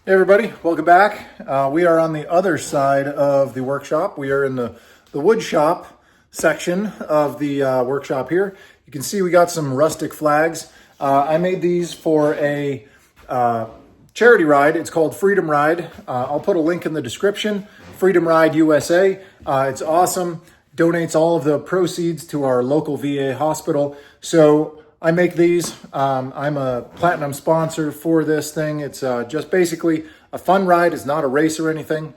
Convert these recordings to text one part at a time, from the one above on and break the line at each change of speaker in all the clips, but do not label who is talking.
Hey everybody, welcome back. We are on the other side of the workshop. We are in the wood shop section of the workshop here. You can see we got some rustic flags. I made these for a charity ride. It's called Freedom Ride. I'll put a link in the description. Freedom Ride USA. It's awesome. Donates all of the proceeds to our local VA hospital. So I make these. I'm a platinum sponsor for this thing. It's just basically a fun ride. It's not a race or anything.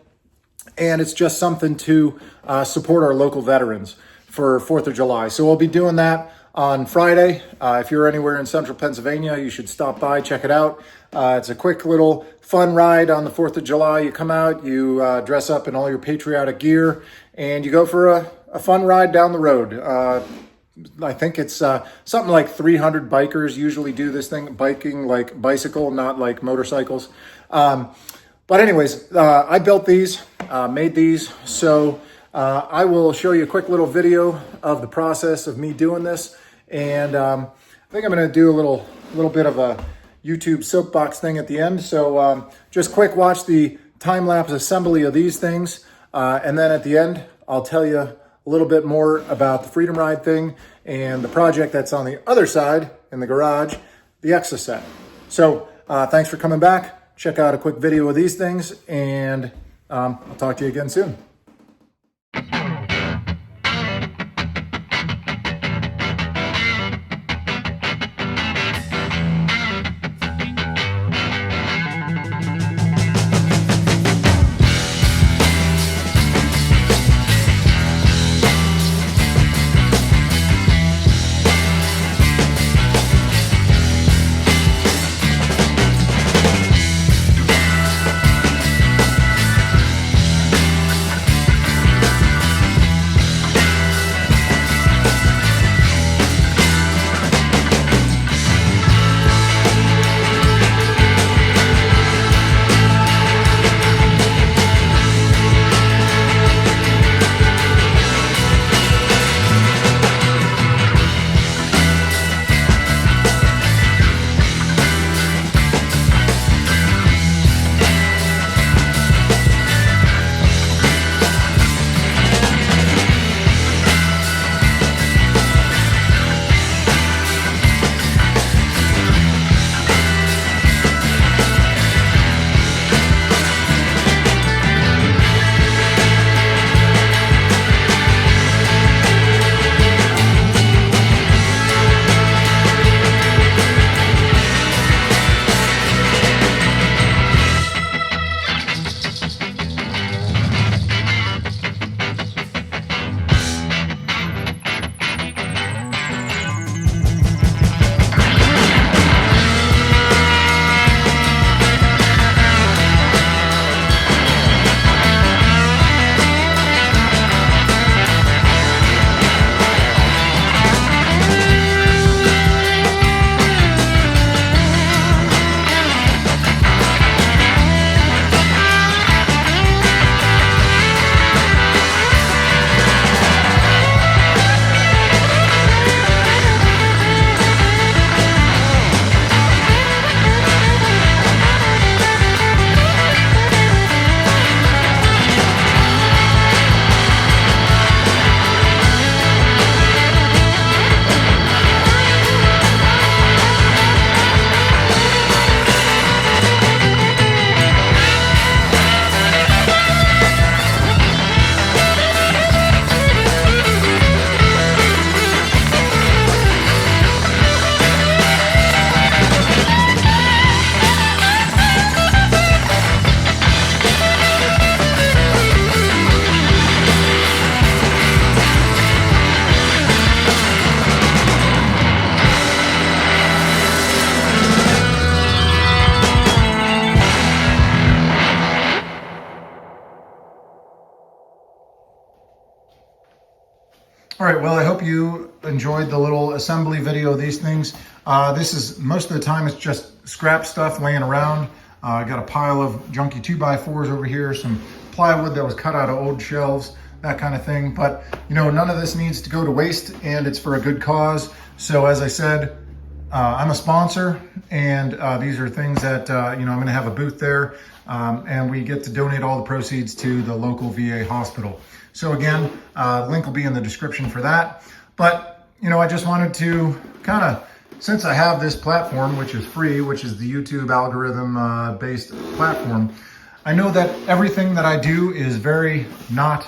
And it's just something to support our local veterans for 4th of July. So we'll be doing that on Friday. If you're anywhere in central Pennsylvania, you should stop by, check it out. It's a quick little fun ride on the 4th of July. You come out, you dress up in all your patriotic gear, and you go for a fun ride down the road. I think it's something like 300 bikers usually do this thing, biking like bicycle, not like motorcycles. But anyways, I built these, made these. So I will show you a quick little video of the process of me doing this. And I think I'm going to do a little bit of a YouTube soapbox thing at the end. So just quick watch the time-lapse assembly of these things. And then at the end, I'll tell you a little bit more about the Freedom Ride thing and the project that's on the other side in the garage, the Exa set. So thanks for coming back. Check out a quick video of these things, and I'll talk to you again soon. All right, well, I hope you enjoyed the little assembly video of these things. This is, most of the time, it's just scrap stuff laying around. I got a pile of junky 2x4s over here, some plywood that was cut out of old shelves, that kind of thing. But, you know, none of this needs to go to waste, and it's for a good cause. So as I said, I'm a sponsor, and these are things that, I'm going to have a booth there, and we get to donate all the proceeds to the local VA hospital. So again, link will be in the description for that. But, I just wanted to kind of, since I have this platform, which is free, which is the YouTube algorithm based platform, I know that everything that I do is very not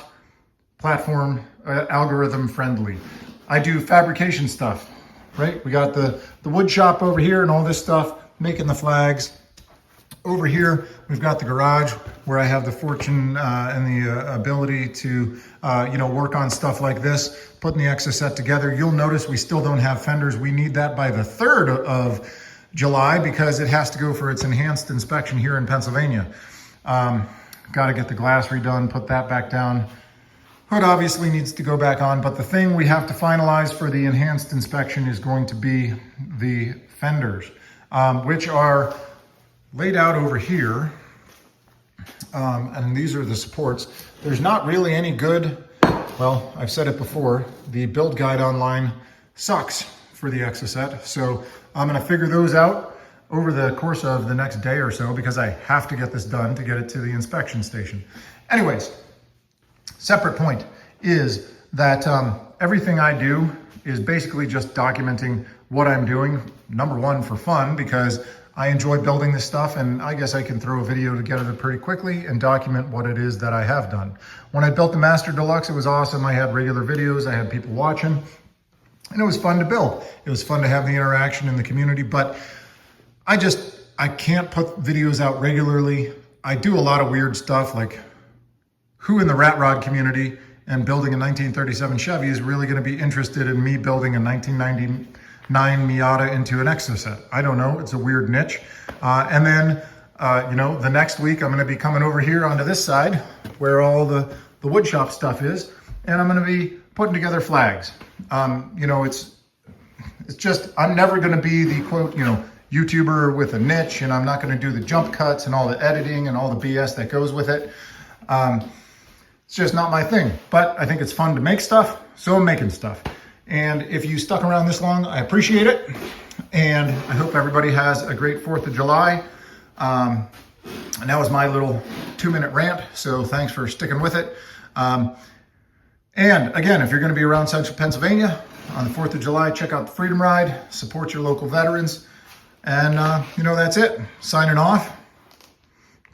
platform algorithm friendly. I do fabrication stuff, right? We got the wood shop over here and all this stuff, making the flags. Over here, we've got the garage where I have the fortune and the ability to, work on stuff like this, putting the Exocet together. You'll notice we still don't have fenders. We need that by the 3rd of July because it has to go for its enhanced inspection here in Pennsylvania. Got to get the glass redone, put that back down. Hood obviously needs to go back on, but the thing we have to finalize for the enhanced inspection is going to be the fenders, which are laid out over here. And these are the supports. There's not really any good, well, I've said it before, the build guide online sucks for the Exocet. So I'm gonna figure those out over the course of the next day or so because I have to get this done to get it to the inspection station. Anyways, separate point is that everything I do is basically just documenting what I'm doing. Number one, for fun, because I enjoy building this stuff, and I guess I can throw a video together pretty quickly and document what it is that I have done. When I built the Master Deluxe, it was awesome. I had regular videos, I had people watching, and it was fun to build. It was fun to have the interaction in the community, but I can't put videos out regularly. I do a lot of weird stuff, like who in the rat rod community and building a 1937 Chevy is really gonna be interested in me building a 1999 Miata into an Exocet? I don't know, it's a weird niche. And then, the next week I'm gonna be coming over here onto this side where all the wood shop stuff is, and I'm gonna be putting together flags. It's just, I'm never gonna be the quote, YouTuber with a niche, and I'm not gonna do the jump cuts and all the editing and all the BS that goes with it. It's just not my thing, but I think it's fun to make stuff, so I'm making stuff. And if you stuck around this long, I appreciate it. And I hope everybody has a great 4th of July. And that was my little 2-minute rant, so thanks for sticking with it. And again, if you're gonna be around Central Pennsylvania on the 4th of July, check out the Freedom Ride, support your local veterans. And that's it. Signing off.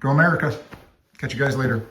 Go America. Catch you guys later.